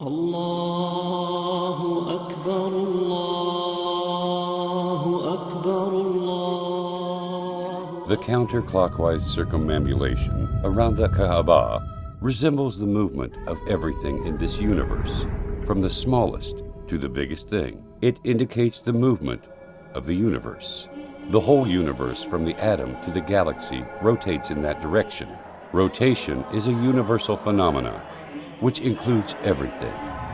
الله أكبر الله أكبر الله. The counterclockwise circumambulation around the Kaaba resembles the movement of everything in this universe, from the smallest to the biggest thing. It indicates the movement of the universe. The whole universe, from the atom to the galaxy, rotates in that direction. Rotation is a universal phenomenon, which includes everything.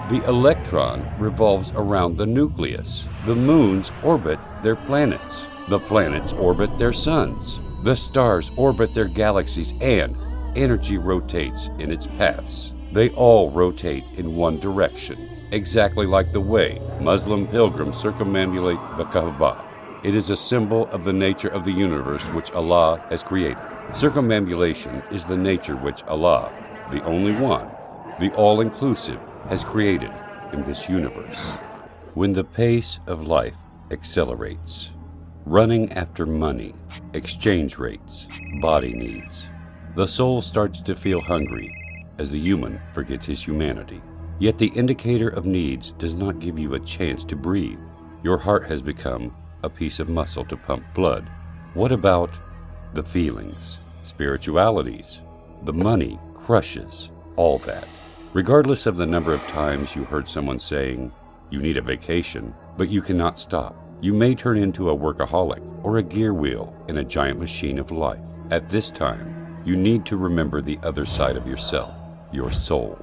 The electron revolves around the nucleus. The moons orbit their planets. The planets orbit their suns. The stars orbit their galaxies, and energy rotates in its paths. They all rotate in one direction, exactly like the way Muslim pilgrims circumambulate the Kaaba. It is a symbol of the nature of the universe which Allah has created. Circumambulation is the nature which Allah, the only one, the all-inclusive, has created in this universe. When the pace of life accelerates, running after money, exchange rates, body needs, the soul starts to feel hungry as the human forgets his humanity. Yet the indicator of needs does not give you a chance to breathe. Your heart has become a piece of muscle to pump blood. What about the feelings, spiritualities? The money crushes all that. Regardless of the number of times you heard someone saying, you need a vacation, but you cannot stop. You may turn into a workaholic or a gear wheel in a giant machine of life. At this time, you need to remember the other side of yourself, your soul.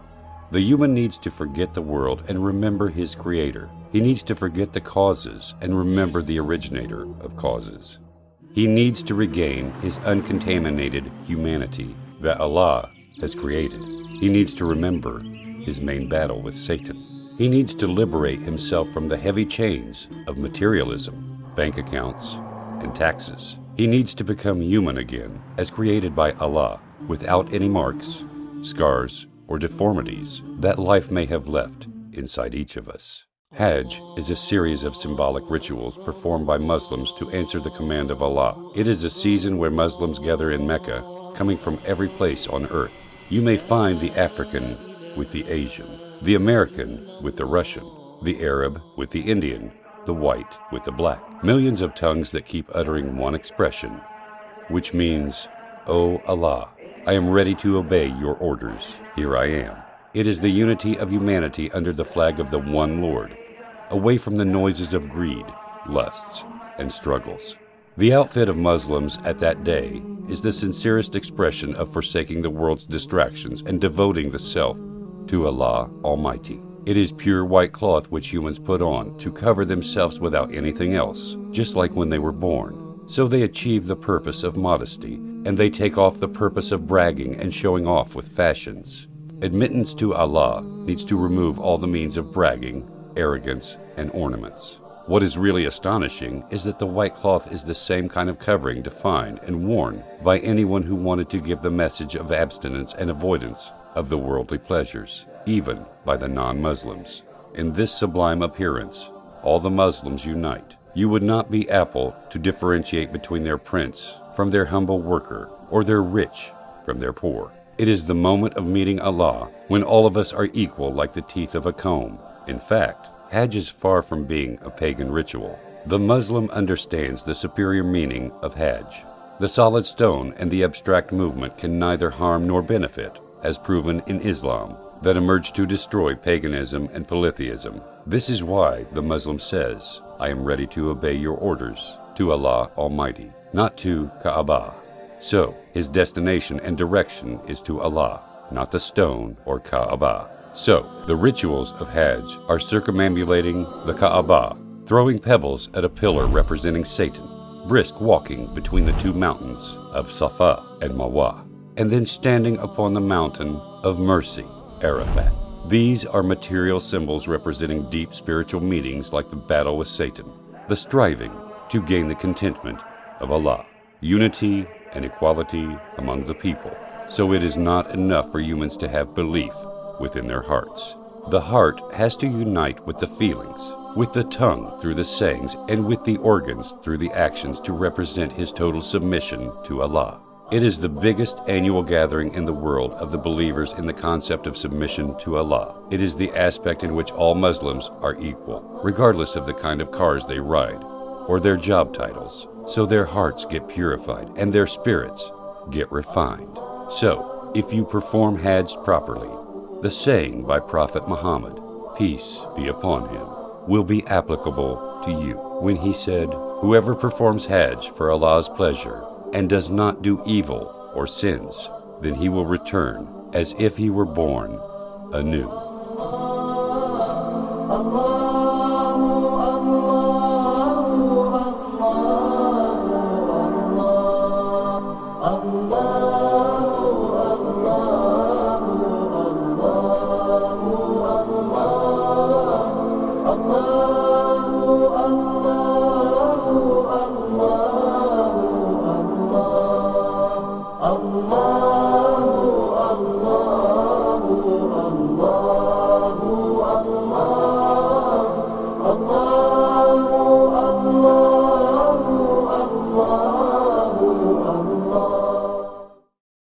The human needs to forget the world and remember his creator. He needs to forget the causes and remember the originator of causes. He needs to regain his uncontaminated humanity that Allah has created. He needs to remember his main battle with Satan. He needs to liberate himself from the heavy chains of materialism, bank accounts, and taxes. He needs to become human again, as created by Allah, without any marks, scars, or deformities that life may have left inside each of us. Hajj is a series of symbolic rituals performed by Muslims to answer the command of Allah. It is a season where Muslims gather in Mecca, coming from every place on earth. You may find the African with the Asian, the American with the Russian, the Arab with the Indian, the white with the black. Millions of tongues that keep uttering one expression, which means, "O Allah, I am ready to obey your orders. Here I am." It is the unity of humanity under the flag of the one Lord, away from the noises of greed, lusts, and struggles. The outfit of Muslims at that day is the sincerest expression of forsaking the world's distractions and devoting the self to Allah Almighty. It is pure white cloth which humans put on to cover themselves without anything else, just like when they were born. So they achieve the purpose of modesty, and they take off the purpose of bragging and showing off with fashions. Admittance to Allah needs to remove all the means of bragging, arrogance, and ornaments. What is really astonishing is that the white cloth is the same kind of covering defined and worn by anyone who wanted to give the message of abstinence and avoidance of the worldly pleasures, even by the non-Muslims. In this sublime appearance, all the Muslims unite. You would not be Apple to differentiate between their prince from their humble worker or their rich from their poor. It is the moment of meeting Allah when all of us are equal like the teeth of a comb. In fact, Hajj is far from being a pagan ritual. The Muslim understands the superior meaning of Hajj. The solid stone and the abstract movement can neither harm nor benefit, as proven in Islam, that emerged to destroy paganism and polytheism. This is why the Muslim says, "I am ready to obey your orders," to Allah Almighty, not to Kaaba. So, his destination and direction is to Allah, not the stone or Kaaba. So, the rituals of Hajj are circumambulating the Kaaba, throwing pebbles at a pillar representing Satan, brisk walking between the two mountains of Safa and Marwa, and then standing upon the mountain of mercy, Arafat. These are material symbols representing deep spiritual meanings like the battle with Satan, the striving to gain the contentment of Allah, unity and equality among the people. So it is not enough for humans to have belief within their hearts. The heart has to unite with the feelings, with the tongue through the sayings, and with the organs through the actions to represent his total submission to Allah. It is the biggest annual gathering in the world of the believers in the concept of submission to Allah. It is the aspect in which all Muslims are equal, regardless of the kind of cars they ride or their job titles. So their hearts get purified and their spirits get refined. So, if you perform Hajj properly, the saying by Prophet Muhammad, peace be upon him, will be applicable to you when he said, whoever performs Hajj for Allah's pleasure and does not do evil or sins, then he will return as if he were born anew.